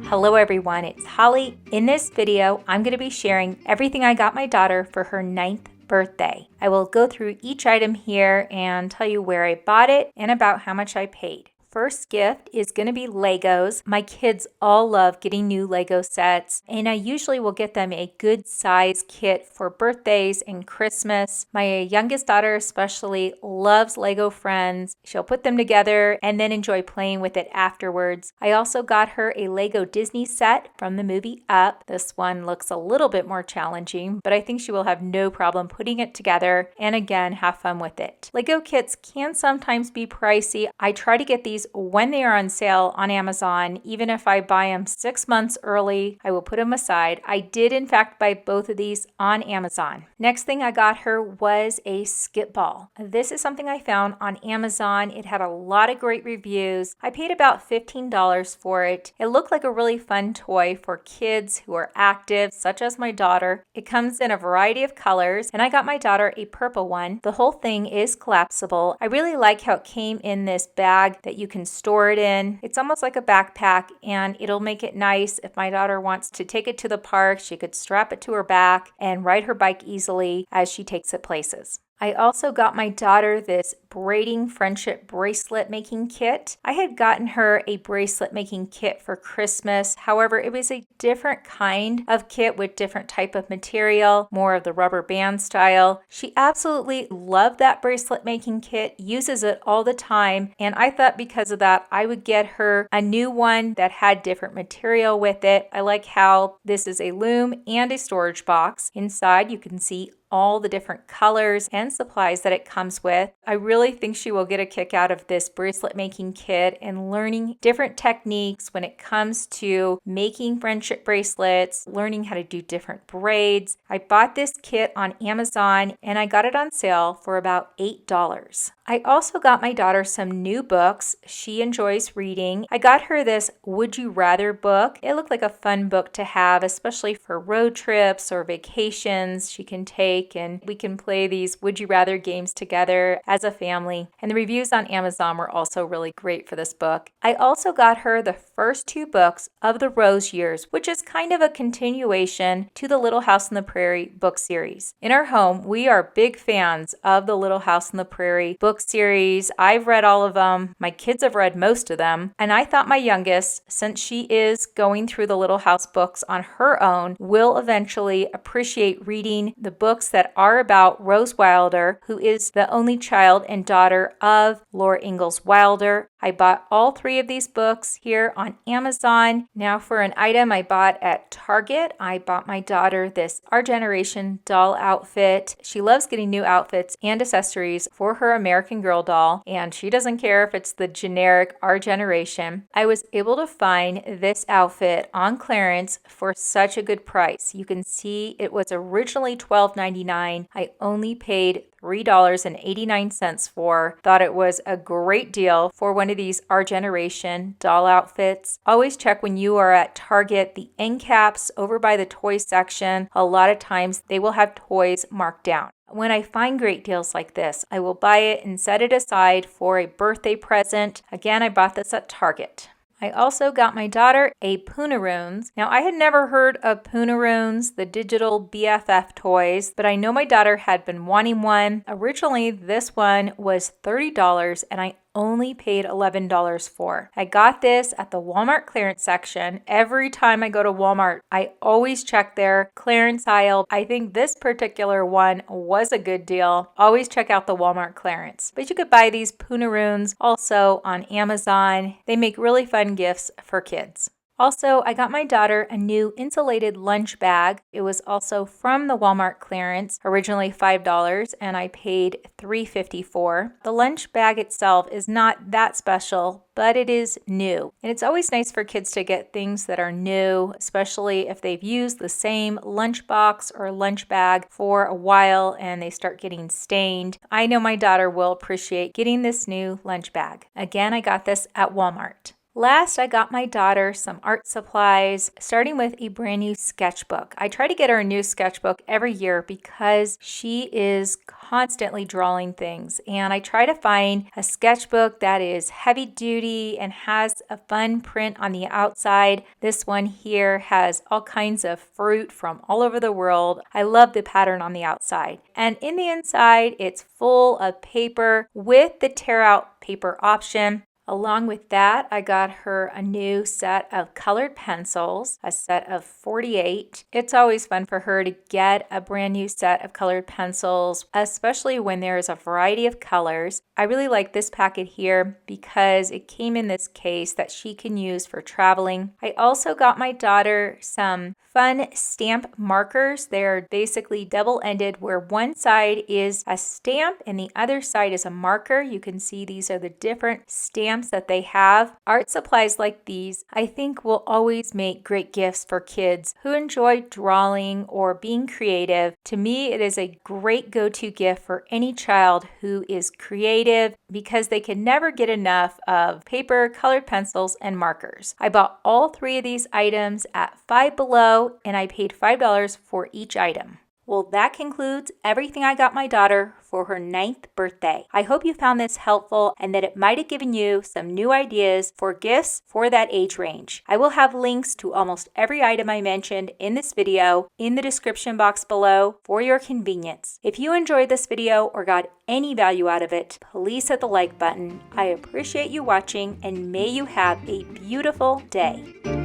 Hello everyone, it's Holly. In this video, I'm going to be sharing everything I got my daughter for her 9th birthday. I will go through each item here and tell you where I bought it and about how much I paid. First gift is going to be Legos. My kids all love getting new Lego sets, and I usually will get them a good size kit for birthdays and Christmas. My youngest daughter especially loves Lego Friends. She'll put them together and then enjoy playing with it afterwards. I also got her a Lego Disney set from the movie Up. This one looks a little bit more challenging, but I think she will have no problem putting it together and again have fun with it. Lego kits can sometimes be pricey. I try to get these when they are on sale on Amazon. Even if I buy them 6 months early, I will put them aside. I did in fact buy both of these on Amazon. Next thing I got her was a skip ball. This is something I found on Amazon. It had a lot of great reviews. I paid about $15 for it. It looked like a really fun toy for kids who are active, such as my daughter. It comes in a variety of colors, and I got my daughter a purple one. The whole thing is collapsible. I really like how it came in this bag that you can store it in. It's almost like a backpack, and it'll make it nice if my daughter wants to take it to the park. She could strap it to her back and ride her bike easily as she takes it places. I also got my daughter this braiding friendship bracelet making kit. I had gotten her a bracelet making kit for Christmas. However, it was a different kind of kit with different type of material, more of the rubber band style. She absolutely loved that bracelet making kit, uses it all the time, and I thought because of that, I would get her a new one that had different material with it. I like how this is a loom and a storage box. Inside, you can see all the different colors and supplies that it comes with. I really think she will get a kick out of this bracelet making kit and learning different techniques when it comes to making friendship bracelets, learning how to do different braids. I bought this kit on Amazon and I got it on sale for about $8. I also got my daughter some new books. She enjoys reading. I got her this Would You Rather book. It looked like a fun book to have, especially for road trips or vacations she can take, and we can play these Would You Rather games together as a family. And the reviews on Amazon were also really great for this book. I also got her the first 2 books of the Rose Years, which is kind of a continuation to the Little House on the Prairie book series. In our home, we are big fans of the Little House on the Prairie book series. I've read all of them. My kids have read most of them. And I thought my youngest, since she is going through the Little House books on her own, will eventually appreciate reading the books that are about Rose Wilder, who is the only child and daughter of Laura Ingalls Wilder. I bought all 3 of these books here on Amazon. Now for an item I bought at Target, I bought my daughter this Our Generation doll outfit. She loves getting new outfits and accessories for her American Girl doll, and she doesn't care if it's the generic Our Generation. I was able to find this outfit on clearance for such a good price. You can see it was originally $12.99. I only paid $3.89 for. Thought it was a great deal for one of these Our Generation doll outfits. Always check when you are at Target the end caps over by the toy section. A lot of times they will have toys marked down. When I find great deals like this, I will buy it and set it aside for a birthday present. Again, I bought this at Target. I also got my daughter a Punirunes. Now, I had never heard of Punirunes, the digital BFF toys, but I know my daughter had been wanting one. Originally, this one was $30 and I only paid $11 for. I got this at the Walmart clearance section. Every time I go to Walmart, I always check their clearance aisle. I think this particular one was a good deal. Always check out the Walmart clearance. But you could buy these Punirunes also on Amazon. They make really fun gifts for kids. Also, I got my daughter a new insulated lunch bag. It was also from the Walmart clearance, originally $5, and I paid $3.50 for. The lunch bag itself is not that special, but it is new. And it's always nice for kids to get things that are new, especially if they've used the same lunchbox or lunch bag for a while and they start getting stained. I know my daughter will appreciate getting this new lunch bag. Again, I got this at Walmart. Last, I got my daughter some art supplies, starting with a brand new sketchbook. I try to get her a new sketchbook every year because she is constantly drawing things, and I try to find a sketchbook that is heavy duty and has a fun print on the outside. This one here has all kinds of fruit from all over the world. I love the pattern on the outside. And in the inside, it's full of paper with the tear out paper option. Along with that, I got her a new set of colored pencils, a set of 48. It's always fun for her to get a brand new set of colored pencils, especially when there's a variety of colors. I really like this packet here because it came in this case that she can use for traveling. I also got my daughter some fun stamp markers. They're basically double-ended where one side is a stamp and the other side is a marker. You can see these are the different stamps that they have. Art supplies like these, I think, will always make great gifts for kids who enjoy drawing or being creative. To me, it is a great go-to gift for any child who is creative because they can never get enough of paper, colored pencils, and markers. I bought all three of these items at Five Below, and I paid $5 for each item. Well, that concludes everything I got my daughter for her 9th birthday. I hope you found this helpful and that it might have given you some new ideas for gifts for that age range. I will have links to almost every item I mentioned in this video in the description box below for your convenience. If you enjoyed this video or got any value out of it, please hit the like button. I appreciate you watching and may you have a beautiful day.